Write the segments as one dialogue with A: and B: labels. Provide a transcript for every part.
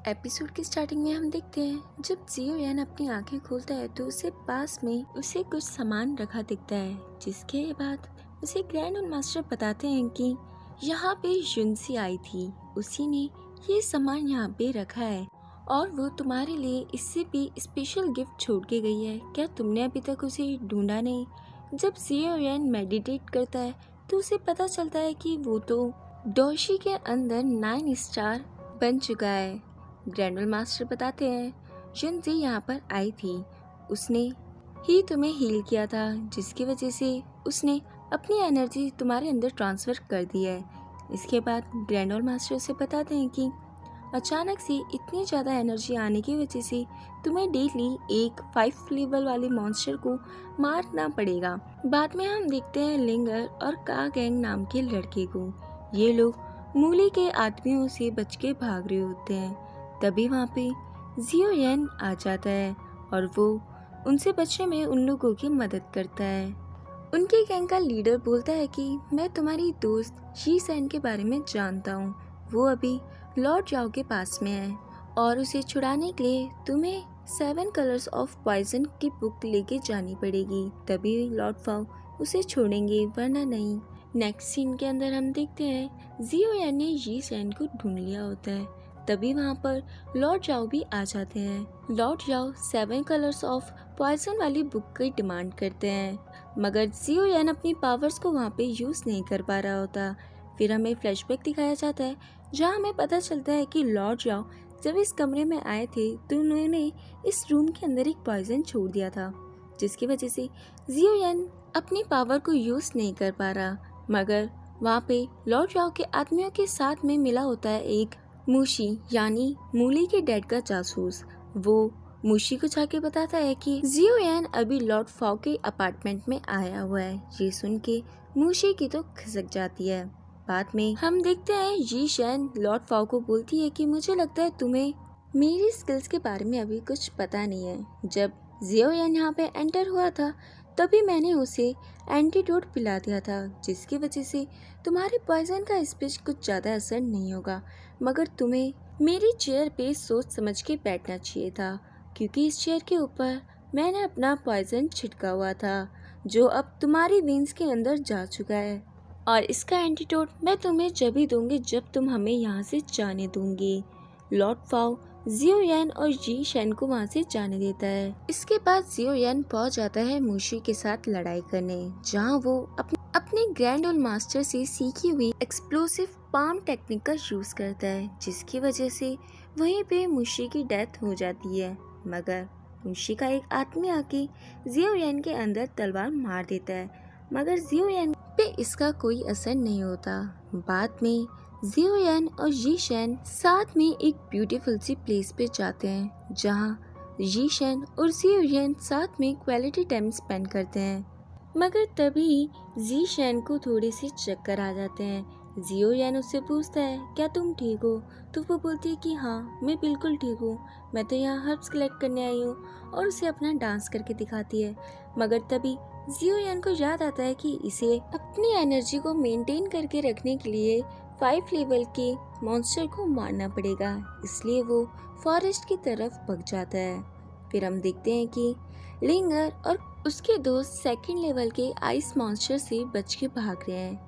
A: Episode की starting में हम देखते हैं जब जियो यान अपनी आंखें खोलता है तो उसे पास में उसे कुछ सामान रखा दिखता है, जिसके बाद उसे ग्रैंड मास्टर बताते हैं कि यहाँ पे युनसी आई थी, उसी ने ये सामान यहाँ पे रखा है और वो तुम्हारे लिए इससे भी स्पेशल गिफ्ट छोड़ के गई है। क्या तुमने अभी तक उसे ढूंढा नहीं? जब जियो यान मेडिटेट करता है तो उसे पता चलता है कि वो तो डोशी के अंदर 9 स्टार बन चुका है। ग्रैंडल मास्टर बताते हैं युनसी यहाँ पर आई थी, उसने ही तुम्हें हील किया था, जिसकी वजह से उसने अपनी एनर्जी तुम्हारे अंदर ट्रांसफ़र कर दी है। इसके बाद ग्रैंडल मास्टर से बताते हैं कि अचानक से इतनी ज़्यादा एनर्जी आने की वजह से तुम्हें डेली एक 5 लेवल वाले मॉन्स्टर को मारना पड़ेगा। बाद में हम देखते हैं लिंगर और का गैंग नाम के लड़के को। ये लोग मूली के आदमियों से बच के भाग रहे होते हैं। तभी वहाँ पे जियो यान आ जाता है और वो उनसे बचने में उन लोगों की मदद करता है। उनके गैंग का लीडर बोलता है कि मैं तुम्हारी दोस्त शी सैन के बारे में जानता हूँ, वो अभी लॉर्ड जाओ के पास में है और उसे छुड़ाने के लिए तुम्हें 7 कलर्स ऑफ पॉइजन की बुक लेके जानी पड़ेगी, तभी लॉर्ड फाओ उसे छोड़ेंगे, वरना नहीं। नेक्स्ट सीन के अंदर हम देखते हैं जियो यान ने शी सैन को ढूंढ लिया होता है। तभी वहाँ पर लॉर्ड जाओ भी आ जाते हैं। लॉर्ड जाओ 7 कलर्स ऑफ पॉइजन वाली बुक की डिमांड करते हैं, मगर जियो यान अपनी पावर्स को वहाँ पे यूज़ नहीं कर पा रहा होता। फिर हमें फ्लैशबैक दिखाया जाता है जहाँ हमें पता चलता है कि लॉर्ड जाओ जब इस कमरे में आए थे तो उन्होंने इस रूम के अंदर एक पॉइजन छोड़ दिया था, जिसकी वजह से जियो यान अपनी पावर को यूज़ नहीं कर पा रहा। मगर वहाँ पे लॉर्ड जाओ के आदमियों के साथ में मिला होता है एक मूशी यानी मूली के डैड का जासूस। वो मूशी को जाके बताता है कि जियो यान अभी लॉर्ड फाओ के अपार्टमेंट में आया हुआ है। ये सुन के मूशी की तो खिसक जाती है। बाद में हम देखते हैं यी शैन लॉर्ड फाओ को बोलती है कि मुझे लगता है तुम्हें मेरी स्किल्स के बारे में अभी कुछ पता नहीं है। जब जियो यान यहाँ पे एंटर हुआ था तभी मैंने उसे एंटीडोट पिला दिया था, जिसकी वजह से तुम्हारे पॉइजन का इस पे कुछ ज़्यादा असर नहीं होगा, मगर तुम्हें मेरी चेयर पे सोच समझ के बैठना चाहिए था, क्योंकि इस चेयर के ऊपर मैंने अपना पॉइजन छिड़का हुआ था जो अब तुम्हारी वेन्स के अंदर जा चुका है और इसका एंटीडोट मैं तुम्हें जब ही दूंगी जब तुम हमें यहाँ से जाने दूंगी। लॉर्ड फाओ जियो यान और जी शैन को वहाँ से जाने देता है। इसके बाद जियो यान पहुँच जाता है मूशी के साथ लड़ाई करने, जहाँ वो अपने ग्रैंड ओल्ड मास्टर से सीखी हुई एक्सप्लोसिव पाम टेक्निक का यूज करता है, जिसकी वजह से वहीं पे मूशी की डेथ हो जाती है। मगर मूशी का एक आदमी आके जियो यान के अंदर तलवार मार देता है, मगर जियो यान पे इसका कोई असर नहीं होता। बाद में जियो यान और जी शैन साथ में एक ब्यूटीफुल सी प्लेस पे जाते हैं, जहाँ जी शैन और जियो यान साथ में क्वालिटी टाइम स्पेंड करते हैं। मगर तभी जी शैन को थोड़े से चक्कर आ जाते हैं। जियो यान उससे पूछता है क्या तुम ठीक हो? तो वो बोलती है कि हाँ मैं बिल्कुल ठीक हूँ, मैं तो यहाँ हर्ब्स कलेक्ट करने आई हूँ, और उसे अपना डांस करके दिखाती है। मगर तभी जियो यान को याद आता है कि इसे अपनी एनर्जी को मेंटेन करके रखने के लिए 5 लेवल के मॉन्स्टर को मारना पड़ेगा, इसलिए वो फॉरेस्ट की तरफ भाग जाता है। फिर हम देखते हैं कि लिंगर और उसके दोस्त 2nd लेवल के आइस मॉन्स्टर से बच के भाग रहे हैं,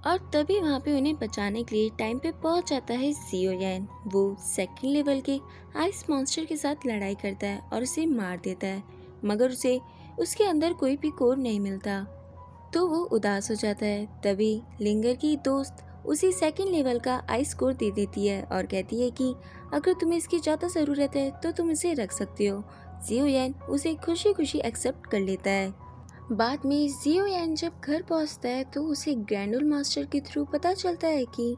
A: और तभी वहाँ पे उन्हें बचाने के लिए टाइम पे पहुँच जाता है जियो यान। वो 2nd लेवल के आइस मॉन्स्टर के साथ लड़ाई करता है और उसे मार देता है, मगर उसे उसके अंदर कोई भी कोर नहीं मिलता, तो वो उदास हो जाता है। तभी लिंगर की दोस्त उसी 2nd लेवल का आइस कोर दे देती है और कहती है कि अगर तुम्हें इसकी ज़्यादा ज़रूरत है तो तुम इसे रख सकते हो। जियो यान उसे खुशी खुशी एक्सेप्ट कर लेता है। बाद में जियो यान जब घर पहुंचता है तो उसे ग्रैंड ओल्ड मास्टर के थ्रू पता चलता है कि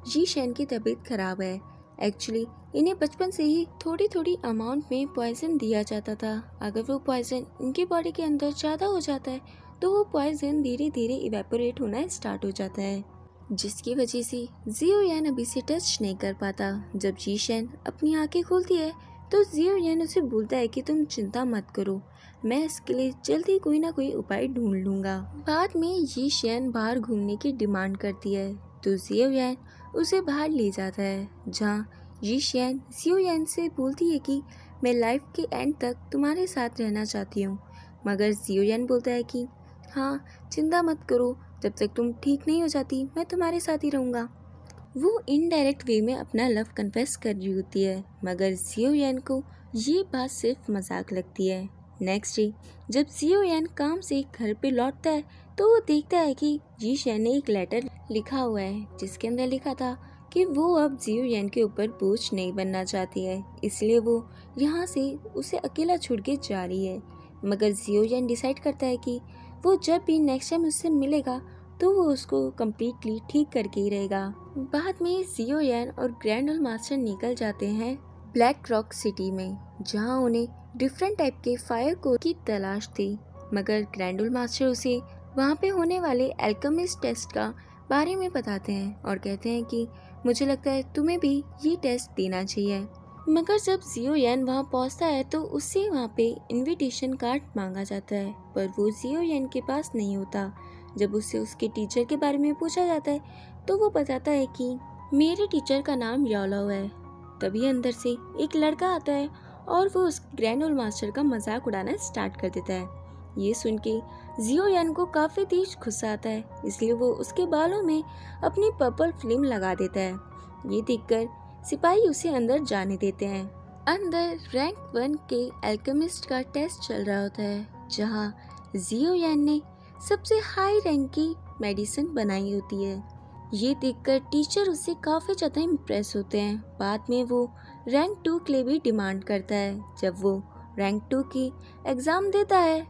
A: जी शैन की तबीयत खराब है। एक्चुअली इन्हें बचपन से ही थोड़ी थोड़ी अमाउंट में पॉइजन दिया जाता था। अगर वो पॉइजन इनकी बॉडी के अंदर ज़्यादा हो जाता है तो वो पॉइजन धीरे धीरे इवेपोरेट होना स्टार्ट हो जाता है, जिसकी वजह से जियो यान अभी से टच नहीं कर पाता। जब जी शैन अपनी आंखें खोलती है तो जियो यान उसे बोलता है कि तुम चिंता मत करो, मैं इसके लिए जल्दी कोई ना कोई उपाय ढूंढ लूँगा। बाद में जी शैन बाहर घूमने की डिमांड करती है तो जियो यान उसे बाहर ले जाता है, जहाँ जी शियन जियो यान से बोलती है कि मैं लाइफ के एंड तक तुम्हारे साथ रहना चाहती हूँ, मगर जियो यान बोलता है कि हाँ, चिंता मत करो, जब तक तुम ठीक नहीं हो जाती मैं तुम्हारे साथ ही रहूँगा। वो इनडायरेक्ट वे में अपना लव कन्फेस कर रही होती है, मगर जियो यान को ये बात सिर्फ मजाक लगती है। नेक्स्ट डे जब जियो यान काम से घर पे लौटता है तो वो देखता है कि जी शैन ने एक लेटर लिखा हुआ है जिसके अंदर लिखा था कि वो अब जियो यान के ऊपर बोझ नहीं बनना चाहती है, इसलिए वो यहाँ से उसे अकेला छोड़ के जा रही है। मगर जियो यान डिसाइड करता है कि वो जब भी नेक्स्ट टाइम उससे मिलेगा तो वो उसको कम्प्लीटली ठीक करके ही रहेगा। बाद में जियो यान और ग्रैंड मास्टर निकल जाते हैं ब्लैक रॉक सिटी में, जहाँ उन्हें डिफरेंट टाइप के फायर कोड की तलाश थी। मगर ग्रैंड मास्टर उसे वहाँ पे होने वाले एल्केमिस्ट टेस्ट का बारे में बताते हैं और कहते हैं कि मुझे लगता है तुम्हें भी ये टेस्ट देना चाहिए। मगर जब जियो यान वहाँ पहुँचता है तो उससे वहाँ पे इनविटेशन कार्ड मांगा जाता है, पर वो जियो यान के पास नहीं होता। जब उससे उसके टीचर के बारे में पूछा जाता है तो वो बताता है कि मेरे टीचर का नाम यालो है। तभी अंदर से एक लड़का आता है और वो उस ग्रैंड मास्टर का मजाक उड़ाना स्टार्ट कर देता है। ये सुन के जियो यान को काफी तेज गुस्सा आता है, इसलिए वो उसके बालों में अपनी पर्पल फ्लेम लगा देता है। ये देखकर सिपाही उसे अंदर जाने देते हैं। अंदर रैंक 1 के एल्केमिस्ट का टेस्ट चल रहा होता है, जहाँ जियो यान ने सबसे हाई रैंक की मेडिसिन बनाई होती है। ये देखकर टीचर उससे काफी ज्यादा इम्प्रेस होते हैं। बाद में वो रैंक 2 के लिए भी डिमांड करता है। जब वो रैंक 2 की एग्जाम देता है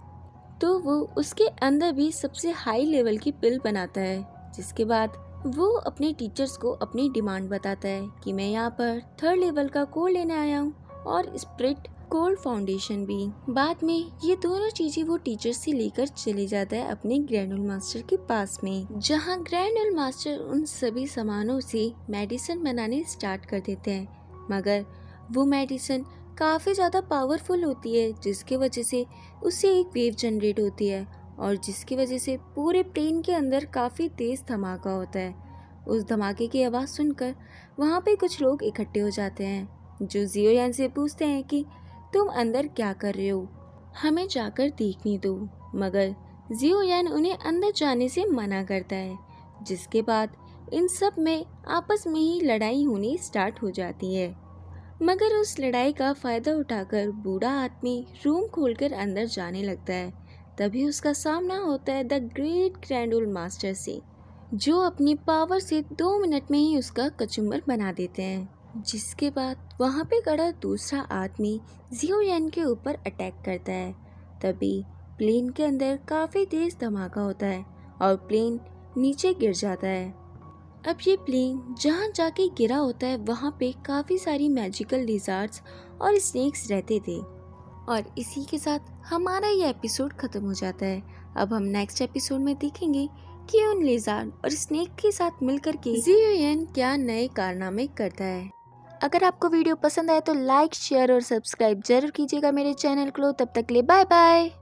A: तो वो उसके अंदर भी सबसे हाई लेवल की पिल बनाता है, जिसके बाद वो अपने टीचर्स को अपनी डिमांड बताता है कि मैं यहाँ पर 3rd लेवल का कोड लेने आया हूँ और स्प्रिट कोल्ड फाउंडेशन भी। बाद में ये दोनों चीजें वो टीचर से लेकर चले जाता है अपने ग्रैंड मास्टर के पास में, जहाँ ग्रैंड मास्टर उन सभी सामानों से मेडिसिन बनाने स्टार्ट कर देते हैं। मगर वो मेडिसिन काफी ज्यादा पावरफुल होती है, जिसके वजह से उससे एक वेव जनरेट होती है और जिसकी वजह से पूरे प्लेन के अंदर काफी तेज धमाका होता है। उस धमाके की आवाज सुनकर वहाँ पे कुछ लोग इकट्ठे हो जाते हैं, जो जियो यान से पूछते हैं कि तुम अंदर क्या कर रहे हो, हमें जाकर देखने दो। मगर जियो यान उन्हें अंदर जाने से मना करता है, जिसके बाद इन सब में आपस में ही लड़ाई होनी स्टार्ट हो जाती है। मगर उस लड़ाई का फायदा उठाकर बूढ़ा आदमी रूम खोलकर अंदर जाने लगता है। तभी उसका सामना होता है द ग्रेट ग्रैंड मास्टर से, जो अपनी पावर से 2 मिनट में ही उसका कचुम्बर बना देते हैं। जिसके बाद वहाँ पे खड़ा दूसरा आदमी जियो यान के ऊपर अटैक करता है। तभी प्लेन के अंदर काफी तेज धमाका होता है और प्लेन नीचे गिर जाता है। अब ये प्लेन जहाँ जाके गिरा होता है वहाँ पे काफी सारी मैजिकल लिजार्ड्स और स्नेक्स रहते थे। और इसी के साथ हमारा ये एपिसोड खत्म हो जाता है। अब हम नेक्स्ट एपिसोड में देखेंगे कि उन लिजार्ड और स्नेक के साथ मिलकर के जियो यान क्या नए कारनामे करता है। अगर आपको वीडियो पसंद आए तो लाइक, शेयर और सब्सक्राइब जरूर कीजिएगा मेरे चैनल को। तब तक के लिए बाय बाय।